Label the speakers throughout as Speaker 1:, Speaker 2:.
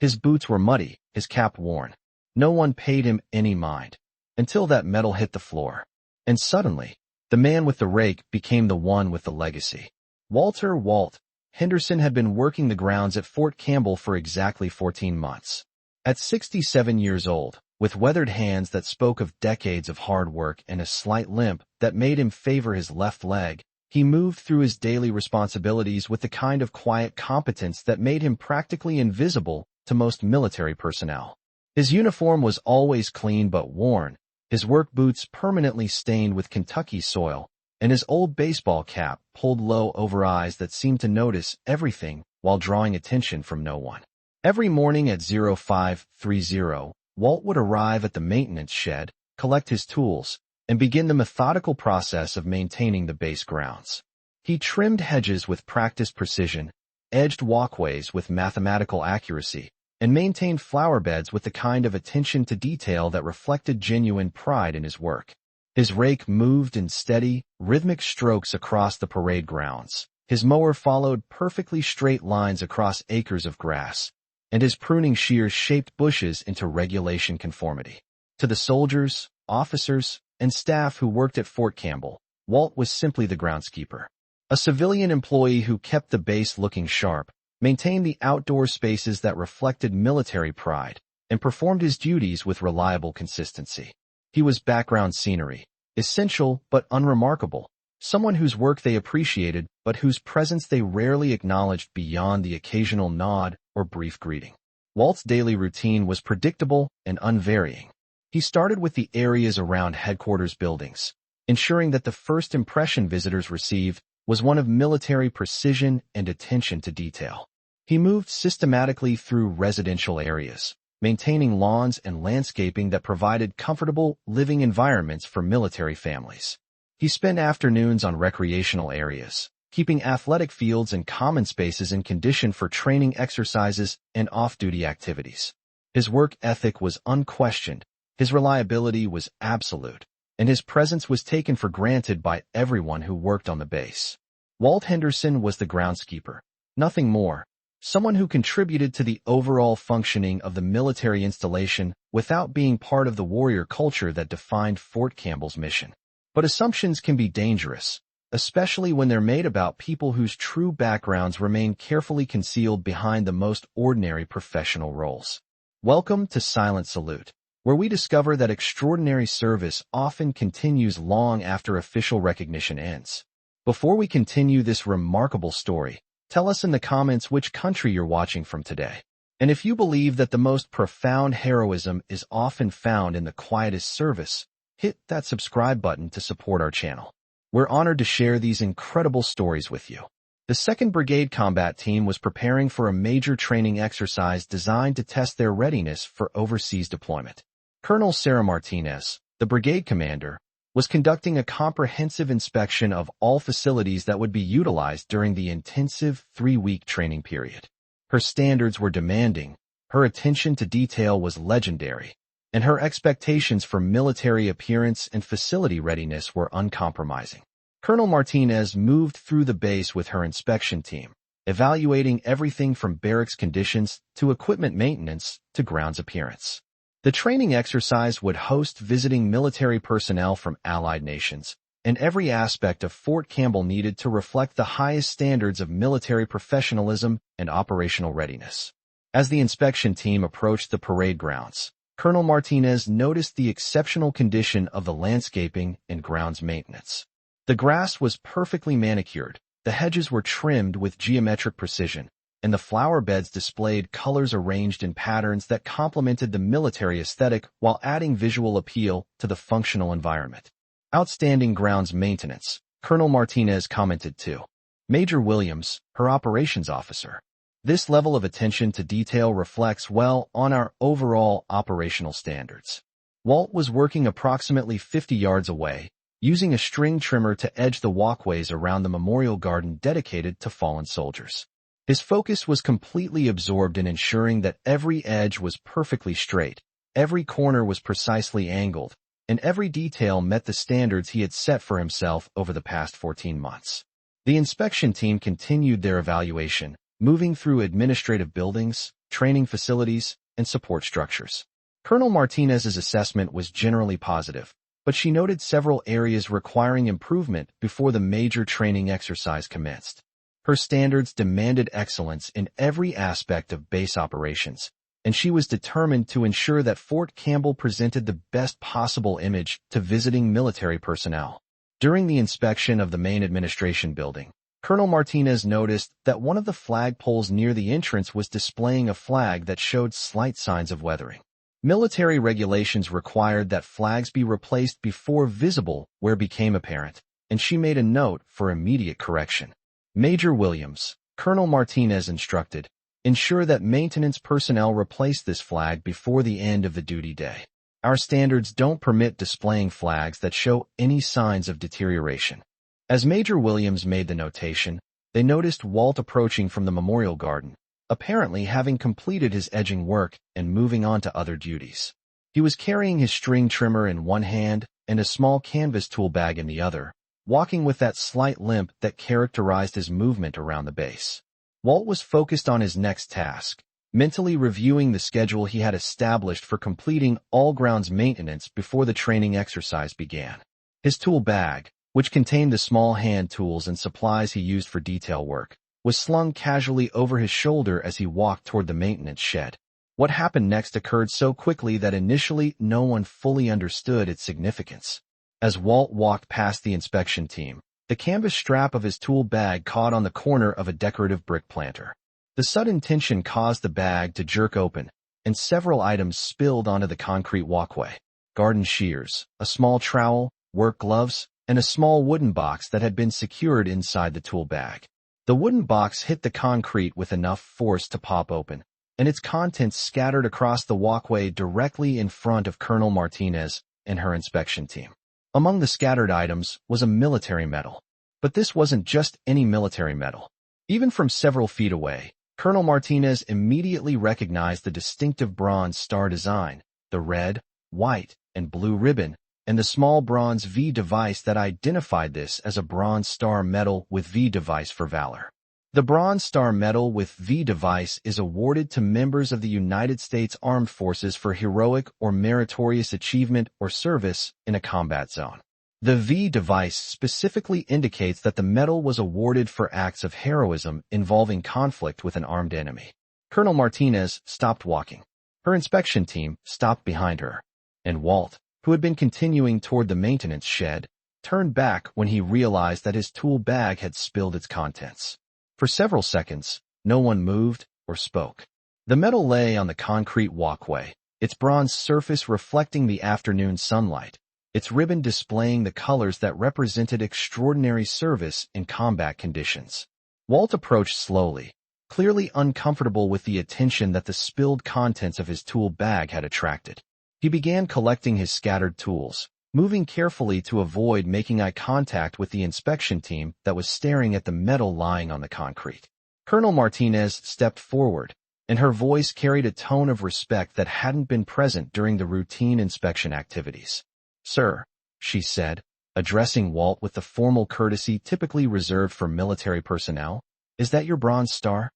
Speaker 1: His boots were muddy, his cap worn. No one paid him any mind. Until that metal hit the floor. And suddenly, the man with the rake became the one with the legacy. Walt Henderson had been working the grounds at Fort Campbell for exactly 14 months. At 67 years old, with weathered hands that spoke of decades of hard work and a slight limp that made him favor his left leg, he moved through his daily responsibilities with the kind of quiet competence that made him practically invisible to most military personnel. His uniform was always clean but worn, his work boots permanently stained with Kentucky soil, and his old baseball cap pulled low over eyes that seemed to notice everything while drawing attention from no one. Every morning at 0530, Walt would arrive at the maintenance shed, collect his tools, and begin the methodical process of maintaining the base grounds. He trimmed hedges with practiced precision, edged walkways with mathematical accuracy, and maintained flower beds with the kind of attention to detail that reflected genuine pride in his work. His rake moved in steady, rhythmic strokes across the parade grounds. His mower followed perfectly straight lines across acres of grass, and his pruning shears shaped bushes into regulation conformity. To the soldiers, officers, and staff who worked at Fort Campbell, Walt was simply the groundskeeper. A civilian employee who kept the base looking sharp, maintained the outdoor spaces that reflected military pride, and performed his duties with reliable consistency. He was background scenery, essential but unremarkable, someone whose work they appreciated but whose presence they rarely acknowledged beyond the occasional nod or brief greeting. Walt's daily routine was predictable and unvarying. He started with the areas around headquarters buildings, ensuring that the first impression visitors received was one of military precision and attention to detail. He moved systematically through residential areas, maintaining lawns and landscaping that provided comfortable living environments for military families. He spent afternoons on recreational areas, keeping athletic fields and common spaces in condition for training exercises and off-duty activities. His work ethic was unquestioned, his reliability was absolute, and his presence was taken for granted by everyone who worked on the base. Walt Henderson was the groundskeeper, nothing more, someone who contributed to the overall functioning of the military installation without being part of the warrior culture that defined Fort Campbell's mission. But assumptions can be dangerous, especially when they're made about people whose true backgrounds remain carefully concealed behind the most ordinary professional roles. Welcome to Silent Salute, where we discover that extraordinary service often continues long after official recognition ends. Before we continue this remarkable story, tell us in the comments which country you're watching from today. And if you believe that the most profound heroism is often found in the quietest service, hit that subscribe button to support our channel. We're honored to share these incredible stories with you. The 2nd Brigade Combat Team was preparing for a major training exercise designed to test their readiness for overseas deployment. Colonel Sarah Martinez, the brigade commander, was conducting a comprehensive inspection of all facilities that would be utilized during the intensive 3-week training period. Her standards were demanding, her attention to detail was legendary, and her expectations for military appearance and facility readiness were uncompromising. Colonel Martinez moved through the base with her inspection team, evaluating everything from barracks conditions to equipment maintenance to grounds appearance. The training exercise would host visiting military personnel from allied nations, and every aspect of Fort Campbell needed to reflect the highest standards of military professionalism and operational readiness. As the inspection team approached the parade grounds, Colonel Martinez noticed the exceptional condition of the landscaping and grounds maintenance. The grass was perfectly manicured, the hedges were trimmed with geometric precision, and the flower beds displayed colors arranged in patterns that complemented the military aesthetic while adding visual appeal to the functional environment. Outstanding grounds maintenance, Colonel Martinez commented to Major Williams, her operations officer. This level of attention to detail reflects well on our overall operational standards. Walt was working approximately 50 yards away, using a string trimmer to edge the walkways around the memorial garden dedicated to fallen soldiers. His focus was completely absorbed in ensuring that every edge was perfectly straight, every corner was precisely angled, and every detail met the standards he had set for himself over the past 14 months. The inspection team continued their evaluation, moving through administrative buildings, training facilities, and support structures. Colonel Martinez's assessment was generally positive, but she noted several areas requiring improvement before the major training exercise commenced. Her standards demanded excellence in every aspect of base operations, and she was determined to ensure that Fort Campbell presented the best possible image to visiting military personnel. During the inspection of the main administration building, Colonel Martinez noticed that one of the flagpoles near the entrance was displaying a flag that showed slight signs of weathering. Military regulations required that flags be replaced before visible where became apparent, and she made a note for immediate correction. Major Williams, Colonel Martinez instructed, ensure that maintenance personnel replace this flag before the end of the duty day. Our standards don't permit displaying flags that show any signs of deterioration. As Major Williams made the notation, they noticed Walt approaching from the memorial garden, apparently having completed his edging work and moving on to other duties. He was carrying his string trimmer in one hand and a small canvas tool bag in the other, walking with that slight limp that characterized his movement around the base. Walt was focused on his next task, mentally reviewing the schedule he had established for completing all grounds maintenance before the training exercise began. His tool bag, which contained the small hand tools and supplies he used for detail work, was slung casually over his shoulder as he walked toward the maintenance shed. What happened next occurred so quickly that initially no one fully understood its significance. As Walt walked past the inspection team, the canvas strap of his tool bag caught on the corner of a decorative brick planter. The sudden tension caused the bag to jerk open, and several items spilled onto the concrete walkway. Garden shears, a small trowel, work gloves, and a small wooden box that had been secured inside the tool bag. The wooden box hit the concrete with enough force to pop open, and its contents scattered across the walkway directly in front of Colonel Martinez and her inspection team. Among the scattered items was a military medal. But this wasn't just any military medal. Even from several feet away, Colonel Martinez immediately recognized the distinctive bronze star design, the red, white, and blue ribbon, and the small bronze V device that identified this as a Bronze Star Medal with V device for Valor. The Bronze Star Medal with V device is awarded to members of the United States Armed Forces for heroic or meritorious achievement or service in a combat zone. The V device specifically indicates that the medal was awarded for acts of heroism involving conflict with an armed enemy. Colonel Martinez stopped walking. Her inspection team stopped behind her, and Walt, who had been continuing toward the maintenance shed, turned back when he realized that his tool bag had spilled its contents. For several seconds, no one moved or spoke. The medal lay on the concrete walkway, its bronze surface reflecting the afternoon sunlight, its ribbon displaying the colors that represented extraordinary service in combat conditions. Walt approached slowly, clearly uncomfortable with the attention that the spilled contents of his tool bag had attracted. He began collecting his scattered tools, moving carefully to avoid making eye contact with the inspection team that was staring at the medal lying on the concrete. Colonel Martinez stepped forward, and her voice carried a tone of respect that hadn't been present during the routine inspection activities. "Sir," she said, addressing Walt with the formal courtesy typically reserved for military personnel, "is that your Bronze Star?"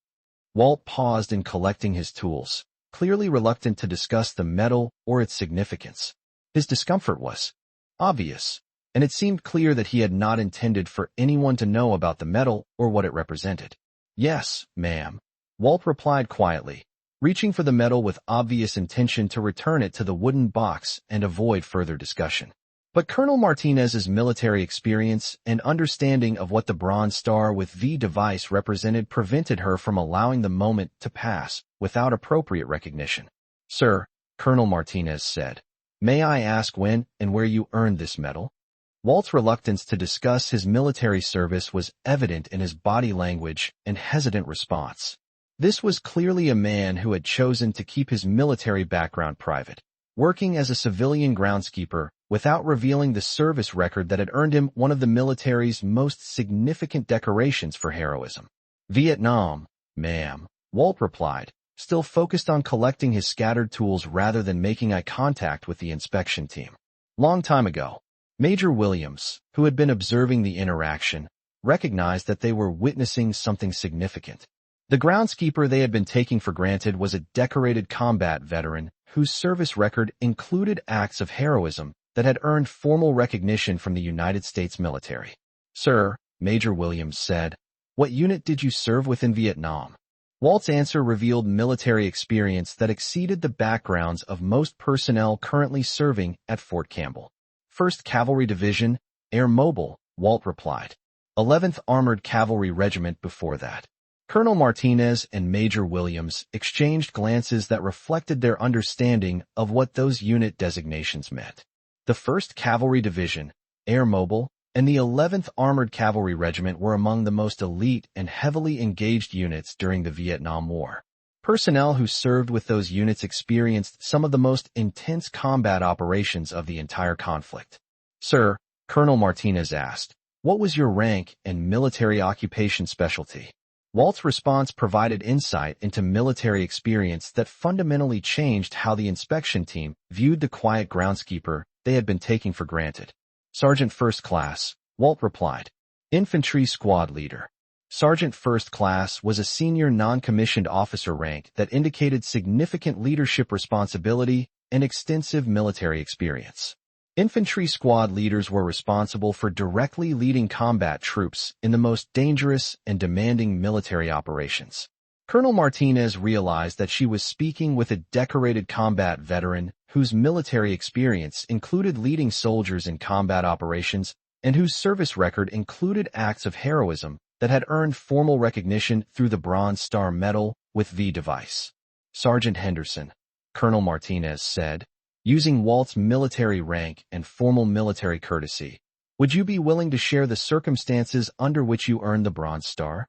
Speaker 1: Walt paused in collecting his tools, clearly reluctant to discuss the medal or its significance. His discomfort was obvious, and it seemed clear that he had not intended for anyone to know about the medal or what it represented. "Yes, ma'am," Walt replied quietly, reaching for the medal with obvious intention to return it to the wooden box and avoid further discussion. But Colonel Martinez's military experience and understanding of what the Bronze Star with V device represented prevented her from allowing the moment to pass without appropriate recognition. "Sir," Colonel Martinez said, "may I ask when and where you earned this medal?" Walt's reluctance to discuss his military service was evident in his body language and hesitant response. This was clearly a man who had chosen to keep his military background private, working as a civilian groundskeeper without revealing the service record that had earned him one of the military's most significant decorations for heroism. "Vietnam, ma'am," Walt replied, still focused on collecting his scattered tools rather than making eye contact with the inspection team. Long time ago, Major Williams, who had been observing the interaction, recognized that they were witnessing something significant. The groundskeeper they had been taking for granted was a decorated combat veteran whose service record included acts of heroism that had earned formal recognition from the United States military. "Sir," Major Williams said, "what unit did you serve with in Vietnam?" Walt's answer revealed military experience that exceeded the backgrounds of most personnel currently serving at Fort Campbell. "1st Cavalry Division, Air Mobile," Walt replied. 11th Armored Cavalry Regiment before that. Colonel Martinez and Major Williams exchanged glances that reflected their understanding of what those unit designations meant. The 1st Cavalry Division, Air Mobile, and the 11th Armored Cavalry Regiment were among the most elite and heavily engaged units during the Vietnam War. Personnel who served with those units experienced some of the most intense combat operations of the entire conflict. "Sir," Colonel Martinez asked, "what was your rank and military occupation specialty?" Walt's response provided insight into military experience that fundamentally changed how the inspection team viewed the quiet groundskeeper they had been taking for granted. "Sergeant First Class," Walt replied. "Infantry Squad Leader." Sergeant First Class was a senior non-commissioned officer rank that indicated significant leadership responsibility and extensive military experience. Infantry squad leaders were responsible for directly leading combat troops in the most dangerous and demanding military operations. Colonel Martinez realized that she was speaking with a decorated combat veteran whose military experience included leading soldiers in combat operations and whose service record included acts of heroism that had earned formal recognition through the Bronze Star Medal with V device. "Sergeant Henderson," Colonel Martinez said, using Walt's military rank and formal military courtesy, "would you be willing to share the circumstances under which you earned the Bronze Star?"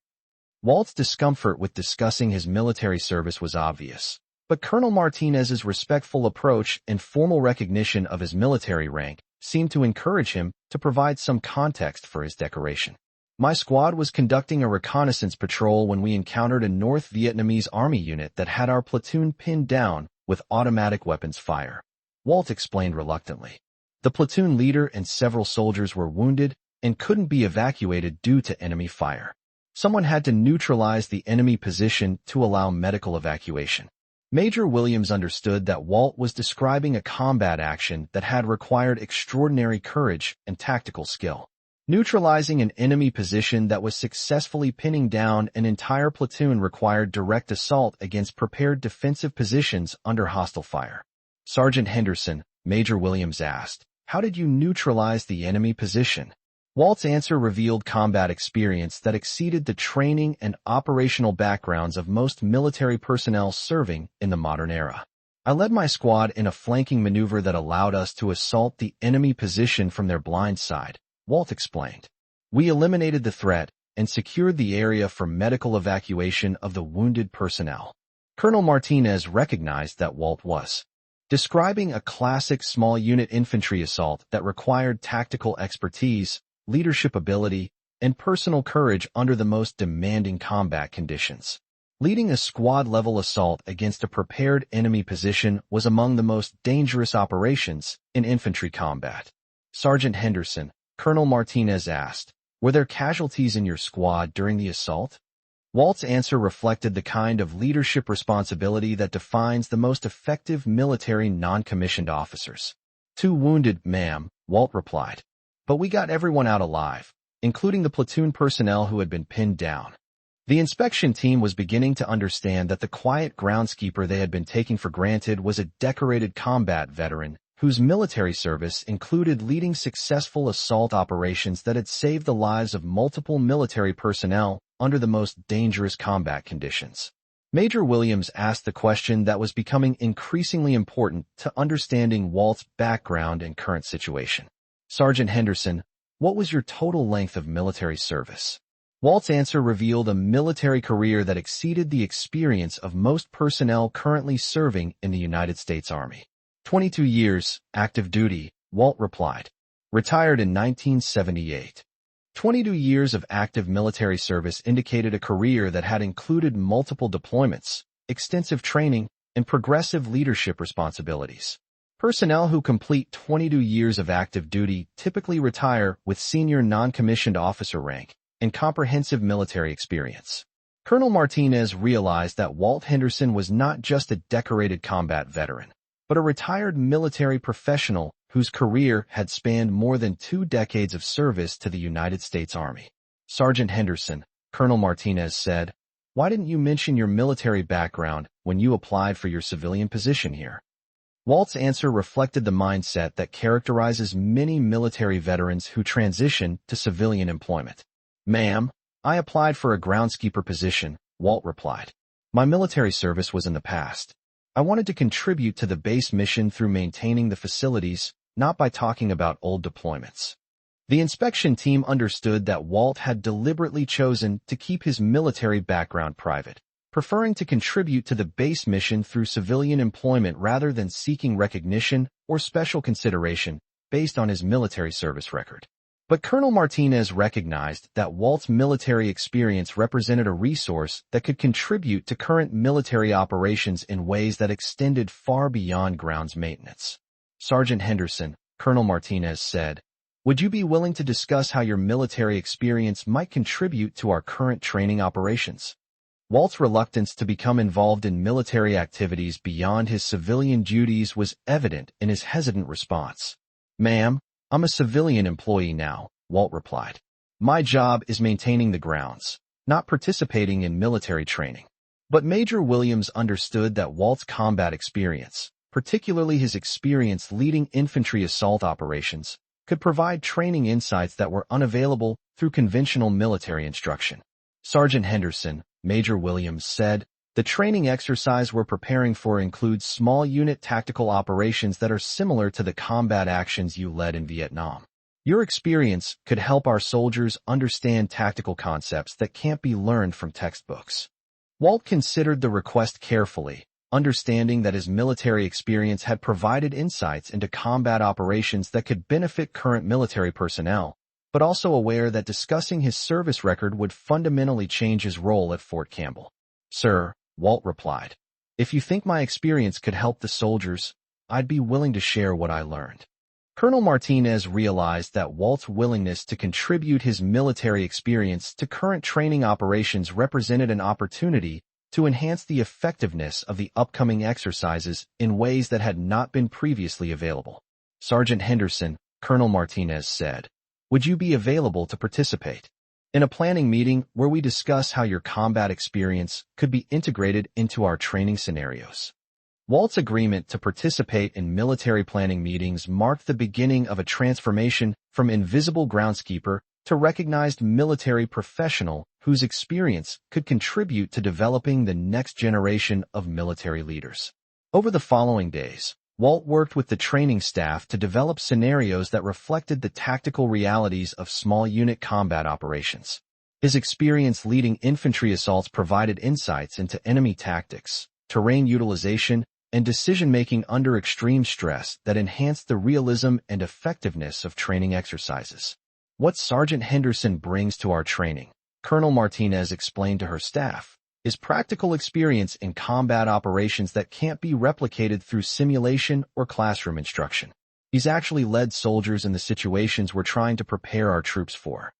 Speaker 1: Walt's discomfort with discussing his military service was obvious, but Colonel Martinez's respectful approach and formal recognition of his military rank seemed to encourage him to provide some context for his decoration. "My squad was conducting a reconnaissance patrol when we encountered a North Vietnamese Army unit that had our platoon pinned down with automatic weapons fire," Walt explained reluctantly. "The platoon leader and several soldiers were wounded and couldn't be evacuated due to enemy fire. Someone had to neutralize the enemy position to allow medical evacuation." Major Williams understood that Walt was describing a combat action that had required extraordinary courage and tactical skill. Neutralizing an enemy position that was successfully pinning down an entire platoon required direct assault against prepared defensive positions under hostile fire. "Sergeant Henderson," Major Williams asked, "how did you neutralize the enemy position?" Walt's answer revealed combat experience that exceeded the training and operational backgrounds of most military personnel serving in the modern era. "I led my squad in a flanking maneuver that allowed us to assault the enemy position from their blind side," Walt explained. "We eliminated the threat and secured the area for medical evacuation of the wounded personnel." Colonel Martinez recognized that Walt was describing a classic small unit infantry assault that required tactical expertise, leadership ability, and personal courage under the most demanding combat conditions. Leading a squad-level assault against a prepared enemy position was among the most dangerous operations in infantry combat. "Sergeant Henderson," Colonel Martinez asked, "were there casualties in your squad during the assault?" Walt's answer reflected the kind of leadership responsibility that defines the most effective military non-commissioned officers. "2 wounded, ma'am," Walt replied. "But we got everyone out alive, including the platoon personnel who had been pinned down." The inspection team was beginning to understand that the quiet groundskeeper they had been taking for granted was a decorated combat veteran whose military service included leading successful assault operations that had saved the lives of multiple military personnel under the most dangerous combat conditions. Major Williams asked the question that was becoming increasingly important to understanding Walt's background and current situation. "Sergeant Henderson, what was your total length of military service?" Walt's answer revealed a military career that exceeded the experience of most personnel currently serving in the United States Army. 22 years, active duty, Walt replied. Retired in 1978. 22 years of active military service indicated a career that had included multiple deployments, extensive training, and progressive leadership responsibilities. Personnel who complete 22 years of active duty typically retire with senior non-commissioned officer rank and comprehensive military experience. Colonel Martinez realized that Walt Henderson was not just a decorated combat veteran, but a retired military professional whose career had spanned more than 2 decades of service to the United States Army. Sergeant Henderson, Colonel Martinez said, "Why didn't you mention your military background when you applied for your civilian position here?" Walt's answer reflected the mindset that characterizes many military veterans who transition to civilian employment. "Ma'am, I applied for a groundskeeper position," Walt replied. "My military service was in the past. I wanted to contribute to the base mission through maintaining the facilities, not by talking about old deployments." The inspection team understood that Walt had deliberately chosen to keep his military background private, preferring to contribute to the base mission through civilian employment rather than seeking recognition or special consideration based on his military service record. But Colonel Martinez recognized that Walt's military experience represented a resource that could contribute to current military operations in ways that extended far beyond grounds maintenance. "Sergeant Henderson," Colonel Martinez said, "would you be willing to discuss how your military experience might contribute to our current training operations?" Walt's reluctance to become involved in military activities beyond his civilian duties was evident in his hesitant response. "Ma'am, I'm a civilian employee now," Walt replied. "My job is maintaining the grounds, not participating in military training." But Major Williams understood that Walt's combat experience, particularly his experience leading infantry assault operations, could provide training insights that were unavailable through conventional military instruction. "Sergeant Henderson," Major Williams said, "the training exercise we're preparing for includes small unit tactical operations that are similar to the combat actions you led in Vietnam. Your experience could help our soldiers understand tactical concepts that can't be learned from textbooks." Walt considered the request carefully, understanding that his military experience had provided insights into combat operations that could benefit current military personnel, but also aware that discussing his service record would fundamentally change his role at Fort Campbell. "Sir," Walt replied, "if you think my experience could help the soldiers, I'd be willing to share what I learned." Colonel Martinez realized that Walt's willingness to contribute his military experience to current training operations represented an opportunity to enhance the effectiveness of the upcoming exercises in ways that had not been previously available. "Sergeant Henderson," Colonel Martinez said, "would you be available to participate in a planning meeting where we discuss how your combat experience could be integrated into our training scenarios?" Walt's agreement to participate in military planning meetings marked the beginning of a transformation from invisible groundskeeper to recognized military professional whose experience could contribute to developing the next generation of military leaders. Over the following days, Walt worked with the training staff to develop scenarios that reflected the tactical realities of small unit combat operations. His experience leading infantry assaults provided insights into enemy tactics, terrain utilization, and decision-making under extreme stress that enhanced the realism and effectiveness of training exercises. "What Sergeant Henderson brings to our training," Colonel Martinez explained to her staff, "is practical experience in combat operations that can't be replicated through simulation or classroom instruction. He's actually led soldiers in the situations we're trying to prepare our troops for."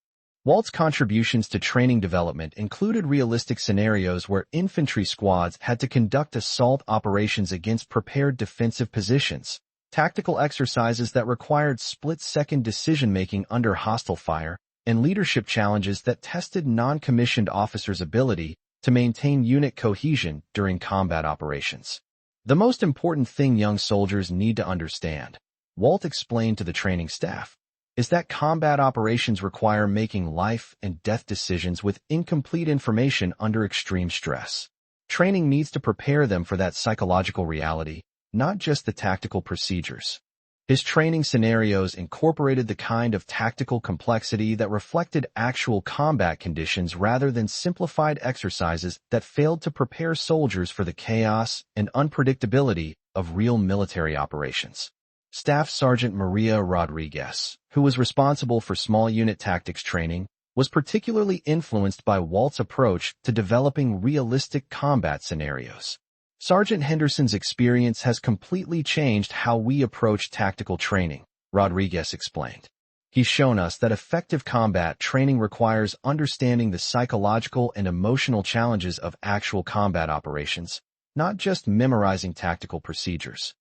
Speaker 1: Walt's contributions to training development included realistic scenarios where infantry squads had to conduct assault operations against prepared defensive positions, tactical exercises that required split-second decision-making under hostile fire, and leadership challenges that tested non-commissioned officers' ability to maintain unit cohesion during combat operations. "The most important thing young soldiers need to understand," Walt explained to the training staff, "is that combat operations require making life and death decisions with incomplete information under extreme stress. Training needs to prepare them for that psychological reality, not just the tactical procedures." His training scenarios incorporated the kind of tactical complexity that reflected actual combat conditions rather than simplified exercises that failed to prepare soldiers for the chaos and unpredictability of real military operations. Staff Sergeant Maria Rodriguez, who was responsible for small unit tactics training, was particularly influenced by Walt's approach to developing realistic combat scenarios. "Sergeant Henderson's experience has completely changed how we approach tactical training," Rodriguez explained. He's shown us that effective combat training requires understanding the psychological and emotional challenges of actual combat operations, not just memorizing tactical procedures.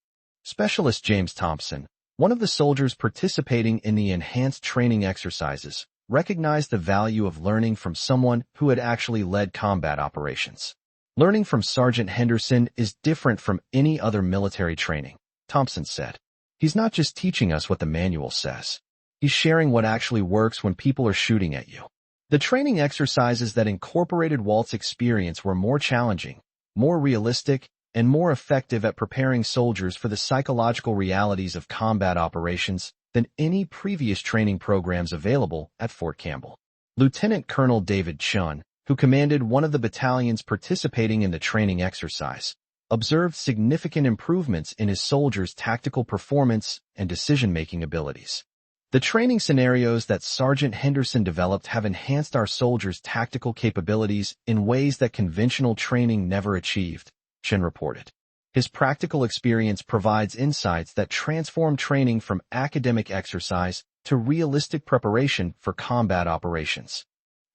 Speaker 1: Specialist James Thompson, one of the soldiers participating in the enhanced training exercises, recognized the value of learning from someone who had actually led combat operations. Learning from Sergeant Henderson is different from any other military training, Thompson said. He's not just teaching us what the manual says. He's sharing what actually works when people are shooting at you. The training exercises that incorporated Walt's experience were more challenging, more realistic, and more effective at preparing soldiers for the psychological realities of combat operations than any previous training programs available at Fort Campbell. Lieutenant Colonel David Chun, who commanded one of the battalions participating in the training exercise, observed significant improvements in his soldiers' tactical performance and decision-making abilities. The training scenarios that Sergeant Henderson developed have enhanced our soldiers' tactical capabilities in ways that conventional training never achieved, Chen reported. His practical experience provides insights that transform training from academic exercise to realistic preparation for combat operations.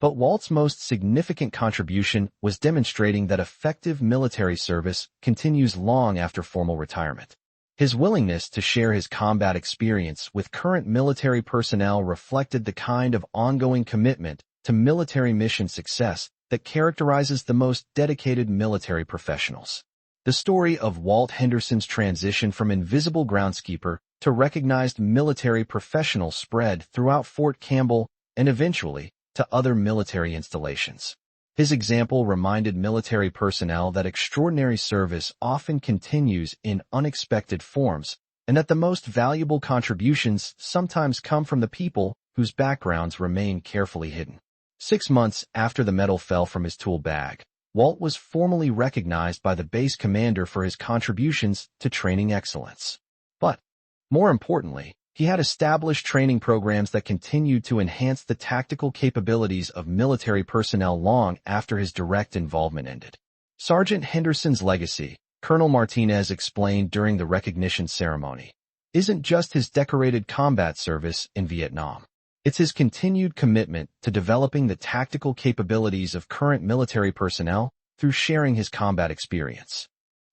Speaker 1: But Walt's most significant contribution was demonstrating that effective military service continues long after formal retirement. His willingness to share his combat experience with current military personnel reflected the kind of ongoing commitment to military mission success that characterizes the most dedicated military professionals. The story of Walt Henderson's transition from invisible groundskeeper to recognized military professional spread throughout Fort Campbell and eventually to other military installations. His example reminded military personnel that extraordinary service often continues in unexpected forms, and that the most valuable contributions sometimes come from the people whose backgrounds remain carefully hidden. 6 months after the medal fell from his tool bag, Walt was formally recognized by the base commander for his contributions to training excellence. But, more importantly, he had established training programs that continued to enhance the tactical capabilities of military personnel long after his direct involvement ended. Sergeant Henderson's legacy, Colonel Martinez explained during the recognition ceremony, isn't just his decorated combat service in Vietnam. It's his continued commitment to developing the tactical capabilities of current military personnel through sharing his combat experience.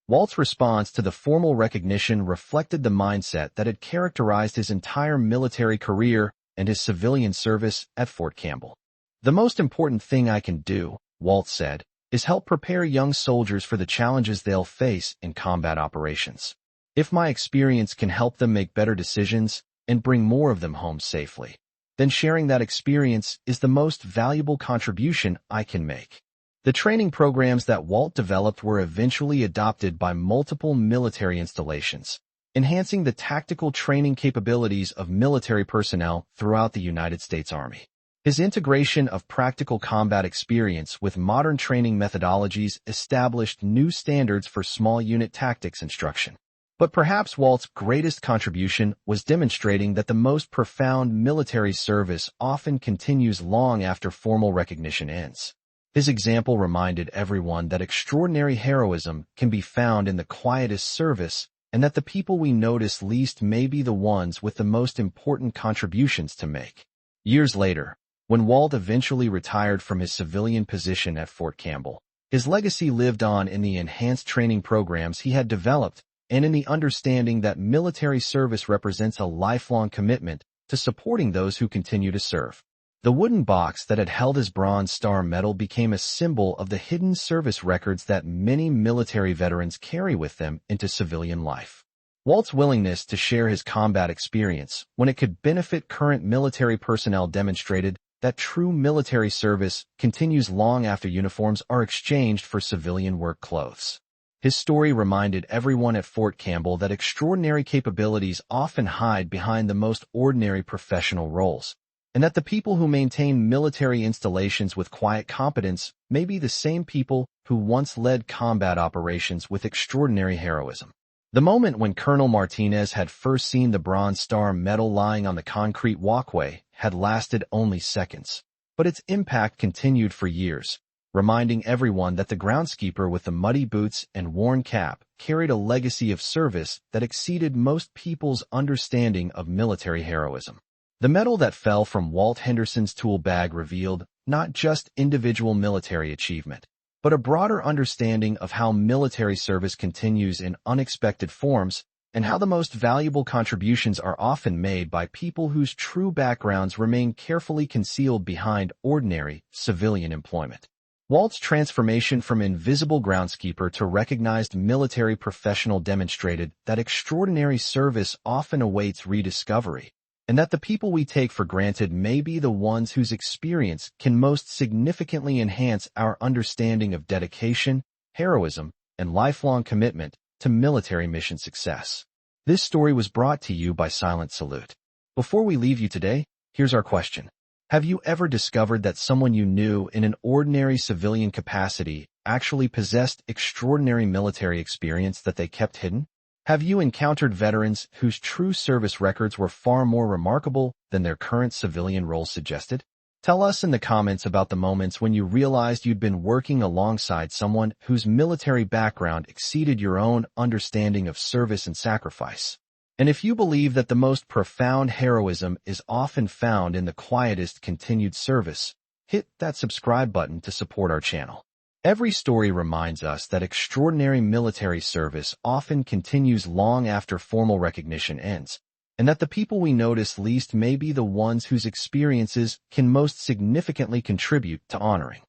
Speaker 1: Walt's response to the formal recognition reflected the mindset that had characterized his entire military career and his civilian service at Fort Campbell. "The most important thing I can do," Walt said, "is help prepare young soldiers for the challenges they'll face in combat operations. If my experience can help them make better decisions and bring more of them home safely, then sharing that experience is the most valuable contribution I can make." The training programs that Walt developed were eventually adopted by multiple military installations, enhancing the tactical training capabilities of military personnel throughout the United States Army. His integration of practical combat experience with modern training methodologies established new standards for small unit tactics instruction. But perhaps Walt's greatest contribution was demonstrating that the most profound military service often continues long after formal recognition ends. His example reminded everyone that extraordinary heroism can be found in the quietest service, and that the people we notice least may be the ones with the most important contributions to make. Years later, when Walt eventually retired from his civilian position at Fort Campbell, his legacy lived on in the enhanced training programs he had developed and in the understanding that military service represents a lifelong commitment to supporting those who continue to serve. The wooden box that had held his Bronze Star Medal became a symbol of the hidden service records that many military veterans carry with them into civilian life. Walt's willingness to share his combat experience when it could benefit current military personnel demonstrated that true military service continues long after uniforms are exchanged for civilian work clothes. His story reminded everyone at Fort Campbell that extraordinary capabilities often hide behind the most ordinary professional roles, and that the people who maintain military installations with quiet competence may be the same people who once led combat operations with extraordinary heroism. The moment when Colonel Martinez had first seen the Bronze Star Medal lying on the concrete walkway had lasted only seconds, but its impact continued for years, reminding everyone that the groundskeeper with the muddy boots and worn cap carried a legacy of service that exceeded most people's understanding of military heroism. The medal that fell from Walt Henderson's tool bag revealed not just individual military achievement, but a broader understanding of how military service continues in unexpected forms and how the most valuable contributions are often made by people whose true backgrounds remain carefully concealed behind ordinary civilian employment. Walt's transformation from invisible groundskeeper to recognized military professional demonstrated that extraordinary service often awaits rediscovery, and that the people we take for granted may be the ones whose experience can most significantly enhance our understanding of dedication, heroism, and lifelong commitment to military mission success. This story was brought to you by Silent Salute. Before we leave you today, here's our question. Have you ever discovered that someone you knew in an ordinary civilian capacity actually possessed extraordinary military experience that they kept hidden? Have you encountered veterans whose true service records were far more remarkable than their current civilian roles suggested? Tell us in the comments about the moments when you realized you'd been working alongside someone whose military background exceeded your own understanding of service and sacrifice. And if you believe that the most profound heroism is often found in the quietest continued service, hit that subscribe button to support our channel. Every story reminds us that extraordinary military service often continues long after formal recognition ends, and that the people we notice least may be the ones whose experiences can most significantly contribute to honoring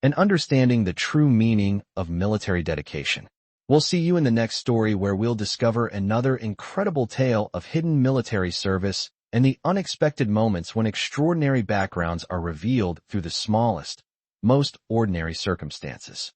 Speaker 1: and understanding the true meaning of military dedication. We'll see you in the next story where we'll discover another incredible tale of hidden military service and the unexpected moments when extraordinary backgrounds are revealed through the smallest, most ordinary circumstances.